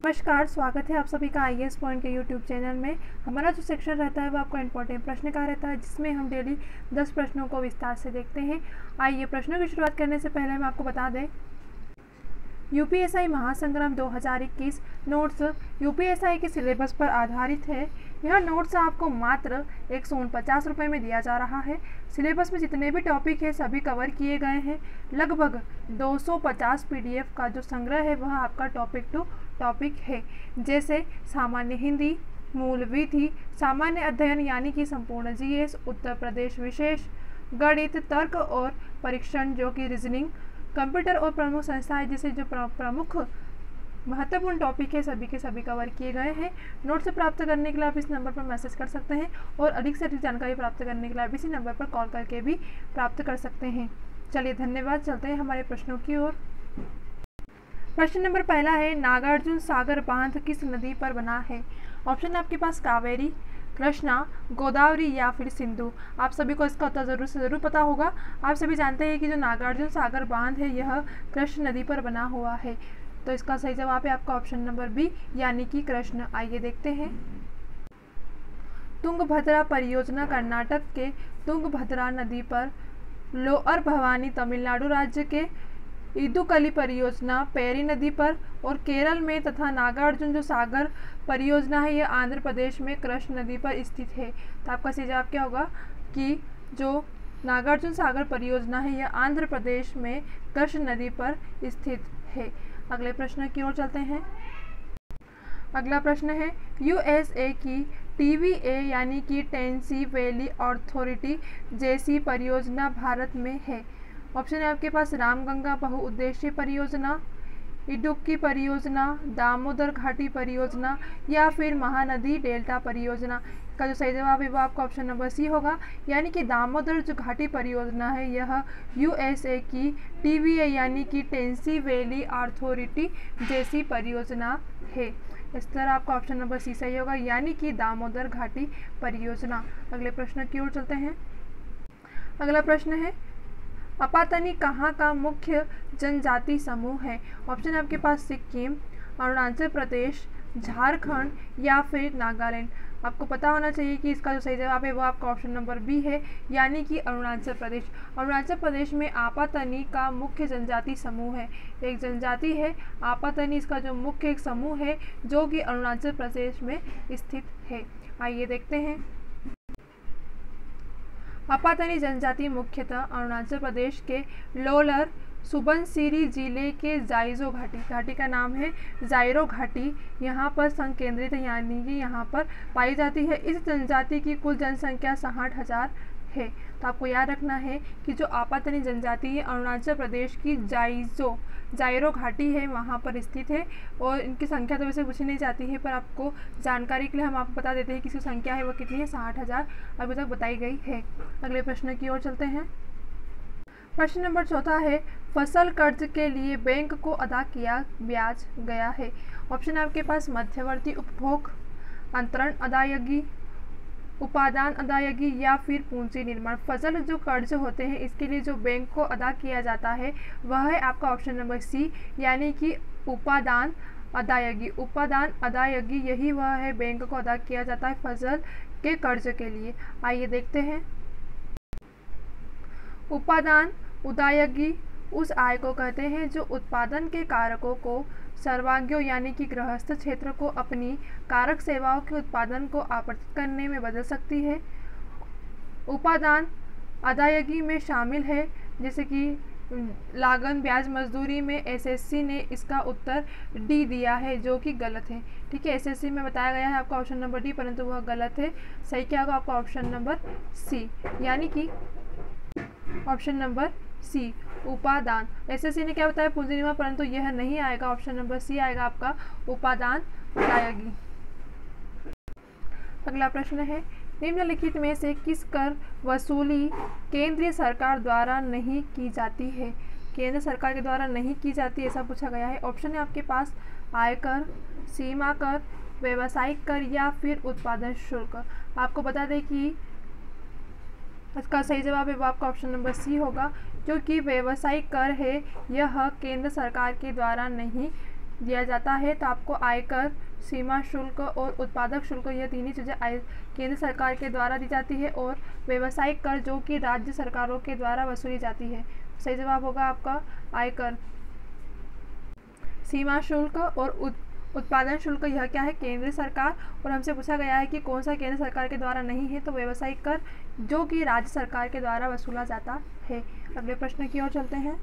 नमस्कार, स्वागत है आप सभी का IAS पॉइंट के यूट्यूब चैनल में। हमारा जो सेक्शन रहता है वो आपका इंपॉर्टेंट प्रश्न का रहता है, जिसमें हम डेली 10 प्रश्नों को विस्तार से देखते हैं। आइए प्रश्नों की शुरुआत करने से पहले हम आपको बता दें, UPSI महासंग्राम 2021 नोट्स UPSI के सिलेबस पर आधारित है। यह नोट्स आपको मात्र 149 रुपये में दिया जा रहा है। सिलेबस में जितने भी टॉपिक है सभी कवर किए गए हैं। लगभग 250 PDF का जो संग्रह है वह आपका टॉपिक टू टॉपिक है, जैसे सामान्य हिंदी, मूल विधि, सामान्य अध्ययन यानी कि संपूर्ण GS, उत्तर प्रदेश विशेष, गणित, तर्क और परीक्षण जो कि रीजनिंग, कंप्यूटर और प्रमुख संस्थाएं, जैसे जो प्रमुख महत्वपूर्ण टॉपिक है सभी के सभी कवर किए गए हैं। नोट्स प्राप्त करने के लिए आप इस नंबर पर मैसेज कर सकते हैं और अधिक से अधिक जानकारी प्राप्त करने के लिए आप इसी नंबर पर कॉल करके भी प्राप्त कर सकते हैं। चलिए धन्यवाद, चलते हैं हमारे प्रश्नों की ओर। प्रश्न नंबर पहला है, नागार्जुन सागर बांध किस नदी पर बना है? ऑप्शन आपके पास कावेरी, कृष्णा, गोदावरी या फिर सिंधु। आप सभी को इसका उत्तर जरूर से ज़रूर पता होगा। आप सभी जानते हैं कि जो नागार्जुन सागर बांध है यह कृष्ण नदी पर बना हुआ है, तो इसका सही जवाब है आपका ऑप्शन नंबर बी यानी कि कृष्ण। आइए देखते हैं, तुंगभद्रा परियोजना कर्नाटक के तुंगभद्रा नदी पर, लोअर भवानी तमिलनाडु राज्य के इदुक्कली परियोजना पेरी नदी पर और केरल में, तथा नागार्जुन जो सागर परियोजना है यह आंध्र प्रदेश में कृष्ण नदी पर स्थित है। तो आपका सही जवाब क्या होगा कि जो नागार्जुन सागर परियोजना है यह आंध्र प्रदेश में कृष्ण नदी पर स्थित है। अगले प्रश्न की ओर चलते हैं। अगला प्रश्न है, USA की TVA यानी कि टेनेसी वैली अथॉरिटी जैसी परियोजना भारत में है? ऑप्शन है आपके पास रामगंगा बहुउद्देशीय परियोजना, इडुक्की परियोजना, दामोदर घाटी परियोजना या फिर महानदी डेल्टा परियोजना। का जो सही जवाब है वो आपका ऑप्शन नंबर सी होगा, यानी कि दामोदर जो घाटी परियोजना है यह USA की TVA यानी कि टेनेसी वैली अथॉरिटी जैसी परियोजना है। इस तरह आपका ऑप्शन नंबर सी सही होगा, यानी कि दामोदर घाटी परियोजना। अगले प्रश्न की ओर चलते हैं। अगला प्रश्न है, अपातनी कहाँ का मुख्य जनजाति समूह है? ऑप्शन है आपके पास सिक्किम, अरुणाचल प्रदेश, झारखंड या फिर नागालैंड। आपको पता होना चाहिए कि इसका जो सही जवाब है वो आपका ऑप्शन नंबर बी है, यानी कि अरुणाचल प्रदेश। अरुणाचल प्रदेश में आपातनी का मुख्य जनजाति समूह है, एक जनजाति है आपातनी, इसका जो मुख्य एक समूह है जो कि अरुणाचल प्रदेश में स्थित है। आइए देखते हैं, आपातनी जनजाति मुख्यतः अरुणाचल प्रदेश के लोअर सुबनसिरी जिले के जाइजो घाटी का नाम है जाइरो घाटी, यहाँ पर संकेंद्रित यानी कि यहाँ पर पाई जाती है। इस जनजाति की कुल जनसंख्या 60,000 है। तो आपको याद रखना है कि जो आपातनी जनजाति है अरुणाचल प्रदेश की जाइरो घाटी है वहाँ पर स्थित है, और इनकी संख्या तो वैसे पूछी नहीं जाती है, पर आपको जानकारी के लिए हम आपको बता देते हैं कि इसकी संख्या है वो कितनी है, 60,000 अभी तक बताई गई है। अगले प्रश्न की ओर चलते हैं। प्रश्न नंबर चौथा है, फसल कर्ज के लिए बैंक को अदा किया ब्याज गया है? ऑप्शन आपके पास मध्यवर्ती उपभोग, अंतरण अदायगी, उपादान अदायगी या फिर पूंजी निर्माण। फसल जो कर्ज होते हैं इसके लिए जो बैंक को अदा किया जाता है वह है आपका ऑप्शन नंबर सी, यानी कि उपादान अदायगी। उपादान अदायगी यही वह है, बैंक को अदा किया जाता है फसल के कर्ज के लिए। आइए देखते हैं, उपादान उदायगी उस आय को कहते हैं जो उत्पादन के कारकों को सर्वाग्यों यानी कि गृहस्थ क्षेत्र को अपनी कारक सेवाओं के उत्पादन को आपूर्ति करने में बदल सकती है। उपादान अदायगी में शामिल है जैसे कि लागत, ब्याज, मजदूरी में SSC ने इसका उत्तर डी दिया है जो कि गलत है। ठीक है, SSC में बताया गया है आपका ऑप्शन नंबर डी, परंतु वह गलत है। सही क्या होगा आपका ऑप्शन नंबर सी, यानी कि ऑप्शन नंबर सी उपादान। SSC ने क्या बताया पूंजी निर्माण, परंतु यह नहीं आएगा, ऑप्शन नंबर सी आएगा आपका उपादान अदायगी। अगला प्रश्न है, निम्नलिखित में से किस कर वसूली केंद्रीय सरकार द्वारा नहीं की जाती है? केंद्र सरकार के द्वारा नहीं की जाती ऐसा पूछा गया है। ऑप्शन है आपके पास आयकर, सीमा कर, व्यावसायिक कर या फिर उत्पादन शुल्क। आपको बता दें कि इसका सही जवाब है वो आपका ऑप्शन नंबर सी होगा, जो कि व्यावसायिक कर है यह केंद्र सरकार के द्वारा नहीं दिया जाता है, तो आपको आयकर, सीमा शुल्क और उत्पादक शुल्क, यह तीन ही चीज़ें केंद्र सरकार के द्वारा दी जाती है, और व्यावसायिक कर जो कि राज्य सरकारों के द्वारा वसूली जाती है। सही जवाब होगा आपका आयकर। सीमा शुल्क और उत्पादन शुल्क यह क्या है? केंद्र सरकार। और हमसे पूछा गया है कि कौन सा केंद्र सरकार के द्वारा नहीं है, तो व्यावसायिक कर जो कि राज्य सरकार के द्वारा वसूला जाता है। अगले प्रश्न की ओर चलते हैं।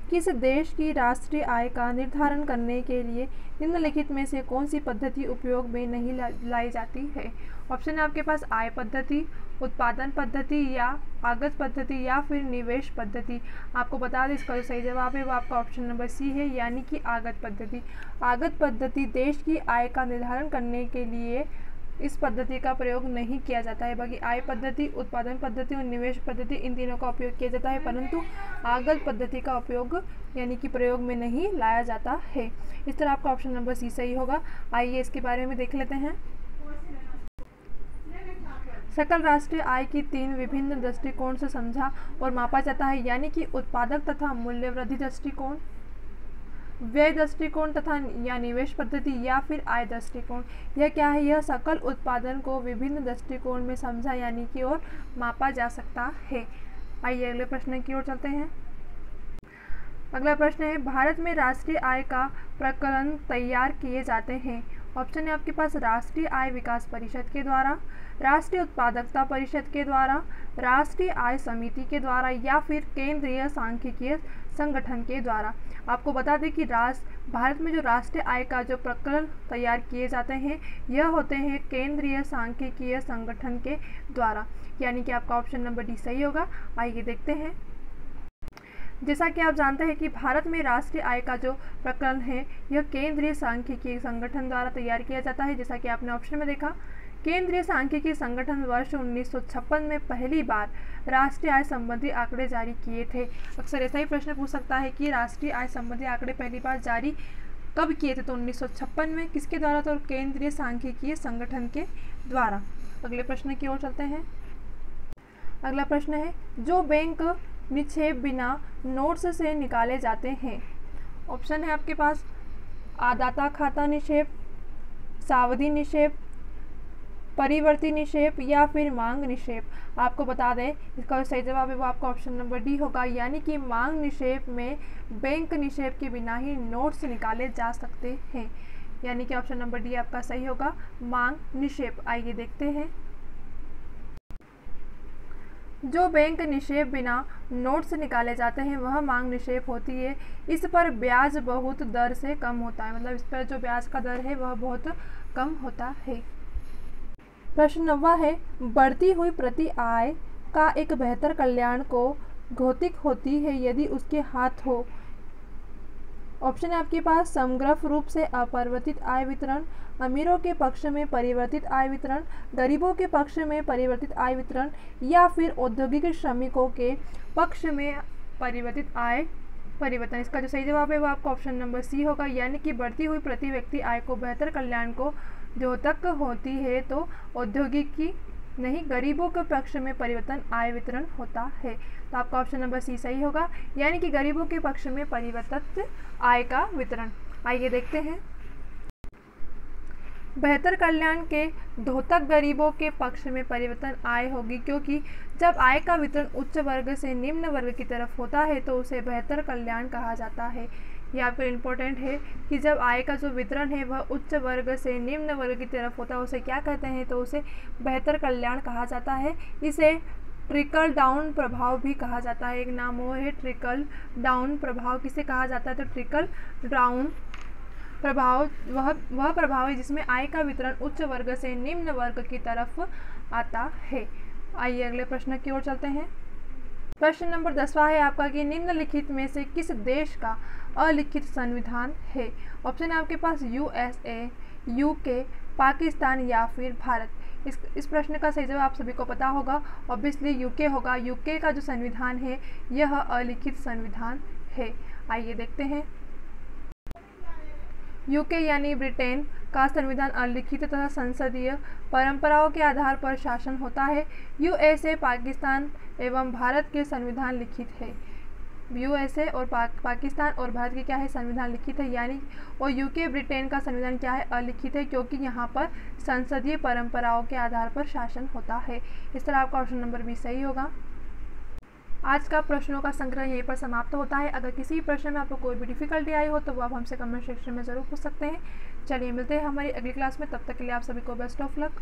किस देश की राष्ट्रीय आय का निर्धारण करने के लिए निम्नलिखित में से कौन सी पद्धति उपयोग में नहीं लाई जाती है? ऑप्शन है आपके पास आय पद्धति, उत्पादन पद्धति या आगत पद्धति या फिर निवेश पद्धति। आपको बता दें इसका जो सही जवाब है वो आपका ऑप्शन नंबर सी है, यानी कि आगत पद्धति। आगत पद्धति देश की आय का निर्धारण करने के लिए इस पद्धति का प्रयोग नहीं किया जाता है। बाकी आय पद्धति, उत्पादन पद्धति और निवेश पद्धति इन तीनों का उपयोग किया जाता है, परंतु आगत पद्धति का उपयोग यानी कि प्रयोग में नहीं लाया जाता है। इस तरह आपका ऑप्शन नंबर सी सही होगा। आइए इसके बारे में देख लेते हैं। सकल राष्ट्रीय आय की तीन विभिन्न दृष्टिकोण से समझा और मापा जाता है, यानी कि उत्पादक तथा मूल्य वृद्धि दृष्टिकोण, व्यय दृष्टिकोण तथा या निवेश पद्धति या फिर आय दृष्टिकोण। यह क्या है? यह सकल उत्पादन को विभिन्न दृष्टिकोण में समझा यानी कि और मापा जा सकता है। आइए अगले प्रश्न की ओर चलते हैं। अगला प्रश्न है, भारत में राष्ट्रीय आय का प्रकलन तैयार किए जाते हैं। ऑप्शन है आपके पास राष्ट्रीय आय विकास परिषद के द्वारा, राष्ट्रीय उत्पादकता परिषद के द्वारा, राष्ट्रीय आय समिति के द्वारा या फिर केंद्रीय सांख्यिकीय संगठन के द्वारा। आपको बता दें कि भारत में जो राष्ट्रीय आय का जो प्रकलन तैयार किए जाते हैं यह होते हैं केंद्रीय सांख्यिकीय संगठन के द्वारा, यानी कि आपका ऑप्शन नंबर डी सही होगा। आइए देखते हैं। जैसा कि आप जानते हैं कि भारत में राष्ट्रीय आय का जो प्रकलन है यह केंद्रीय सांख्यिकीय संगठन द्वारा तैयार किया जाता है। जैसा कि आपने ऑप्शन में देखा, केंद्रीय सांख्यिकीय संगठन वर्ष 1956 में पहली बार राष्ट्रीय आय संबंधी आंकड़े जारी किए थे। अक्सर ऐसा ही प्रश्न पूछ सकता है कि राष्ट्रीय आय संबंधी आंकड़े पहली बार जारी कब किए थे? तो 1956 में। किसके द्वारा? तो केंद्रीय सांख्यिकीय संगठन के द्वारा। अगले प्रश्न की ओर चलते हैं। अगला प्रश्न है, जो बैंक निक्षेप बिना नोट्स से निकाले जाते हैं। ऑप्शन है आपके पास आदाता खाता निक्षेप, सावधि निक्षेप, परिवर्ती निक्षेप या फिर मांग निक्षेप। आपको बता दें इसका जो सही जवाब है वो आपका ऑप्शन नंबर डी होगा, यानी कि मांग निक्षेप में बैंक निक्षेप के बिना ही नोट्स निकाले जा सकते हैं, यानी कि ऑप्शन नंबर डी आपका सही होगा, मांग निक्षेप। आइए देखते हैं। जो बैंक निक्षेप बिना नोट्स निकाले जाते हैं वह मांग निक्षेप होती है। इस पर ब्याज बहुत दर से कम होता है, मतलब इस पर जो ब्याज का दर है वह बहुत कम होता है। प्रश्न 9 है, बढ़ती हुई प्रति आय का एक बेहतर कल्याण को घातक होती है यदि उसके हाथ हो। ऑप्शन है आपके पास समग्र रूप से अपरिवर्तित आय वितरण, अमीरों के पक्ष में परिवर्तित आय वितरण, गरीबों के पक्ष में परिवर्तित आय वितरण या फिर औद्योगिक श्रमिकों के पक्ष में परिवर्तित आय परिवर्तन। इसका जो सही जवाब है वो आपका ऑप्शन नंबर सी होगा, यानी कि बढ़ती हुई प्रति व्यक्ति आय को बेहतर कल्याण को जो तक होती है तो औद्योगिकी नहीं गरीबों के पक्ष में परिवर्तन आय वितरण होता है। तो आपका ऑप्शन नंबर सी सही होगा, यानी कि गरीबों के पक्ष में परिवर्तित आय का वितरण। आइए देखते हैं। बेहतर कल्याण के द्योतक गरीबों के पक्ष में परिवर्तन आय होगी, क्योंकि जब आय का वितरण उच्च वर्ग से निम्न वर्ग की तरफ होता है तो उसे बेहतर कल्याण कहा जाता है। यह आपके इम्पोर्टेंट है कि जब आय का जो वितरण है वह उच्च वर्ग से निम्न वर्ग की तरफ होता है उसे क्या कहते हैं? तो उसे बेहतर कल्याण कहा जाता है। इसे ट्रिकल डाउन प्रभाव भी कहा जाता है। एक नाम वो है ट्रिकल डाउन प्रभाव। किसे कहा जाता है? तो ट्रिकल डाउन प्रभाव वह प्रभाव है जिसमें आय का वितरण उच्च वर्ग से निम्न वर्ग की तरफ आता है। आइए अगले प्रश्न की ओर चलते हैं। प्रश्न नंबर 10 है आपका कि निम्नलिखित में से किस देश का अलिखित संविधान है। ऑप्शन है आपके पास USA, UK, पाकिस्तान या फिर भारत। इस प्रश्न का सही जवाब आप सभी को पता होगा, ऑब्वियसली UK होगा। UK का जो संविधान है यह अलिखित संविधान है। आइए देखते हैं। UK यानी ब्रिटेन का संविधान अलिखित तथा संसदीय परंपराओं के आधार पर शासन होता है। USA, पाकिस्तान एवं भारत के संविधान लिखित है। यूएसए और पाकिस्तान और भारत के क्या है संविधान लिखित है, यानी और यूके ब्रिटेन का संविधान क्या है अलिखित है, क्योंकि यहाँ पर संसदीय परंपराओं के आधार पर शासन होता है। इस तरह आपका ऑप्शन नंबर 20 सही होगा। आज का प्रश्नों का संग्रह यहीं पर समाप्त होता है। अगर किसी प्रश्न में आपको कोई भी डिफिकल्टी आई हो तो वो आप हमसे कमेंट सेक्शन में ज़रूर पूछ सकते हैं। चलिए मिलते हैं हमारी अगली क्लास में, तब तक के लिए आप सभी को बेस्ट ऑफ लक।